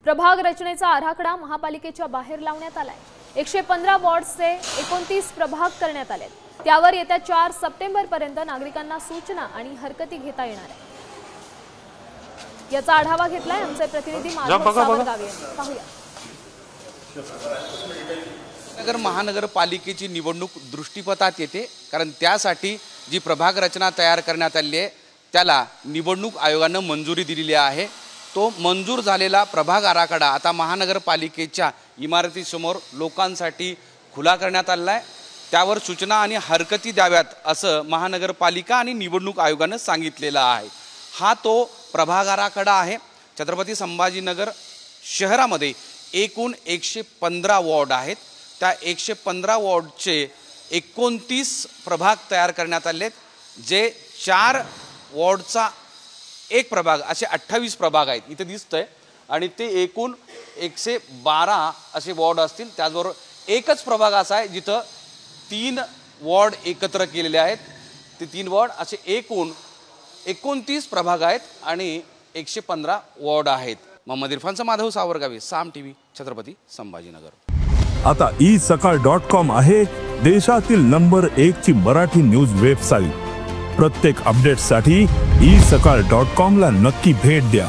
प्रभाग रचनेचा आराखडा महापालिकेच्या बाहेर लावण्यात आलाय। 115 वॉर्ड्सचे 29 प्रभाग करण्यात आले। त्यावर येत्या 4 सप्टेंबर पर्यंत नागरिकांना सूचना आणि हरकती घेता येणार आहे। याचा आढावा घेतलाय आमचे प्रतिनिधी माधव सावरगाव यांनी। पाहूया। नगर महानगरपालिकेची निवडणूक दृष्टीपथात येते, कारण त्यासाठी जी प्रभाग रचना तयार करण्यात आली आहे त्याला निवडणूक आयोगाने मंजुरी दिलेली आहे। तो मंजूर झालेला प्रभाग आराखडा आता महानगरपालिकेच्या इमारतीसमोर लोकांसाठी खुला करण्यात आला आहे। त्यावर सूचना आणि हरकती द्याव्यात असं महानगरपालिका आणि निवडणूक आयोगाने सांगितलेलं आहे। हा तो प्रभाग आराखडा आहे। छत्रपती संभाजीनगर शहरामध्ये एकूण 115 वॉर्ड आहेत। त्या 115 वॉर्डचे 29 प्रभाग तयार करण्यात आले आहेत। जे 4 वॉर्डचा एक प्रभाग असे 28 प्रभाग आहेत इथे दिसतंय, आणि ते एकूण 112 असे वॉर्ड असतील। त्याचबरोबर एकच प्रभाग असा आहे जिथं 3 वॉर्ड एकत्र केलेले आहेत। ते 3 वॉर्ड असे एकूण 29 प्रभाग आहेत आणि 115 वॉर्ड आहेत। मोहम्मद इरफानचा माधव सावरगावे, साम टीव्ही, छत्रपती संभाजीनगर। आता isakal.com आहे देशातील नंबर 1 ची मराठी न्यूज वेबसाईट। प्रत्येक अपडेटसाठी isakal.com ला नक्की भेट द्या।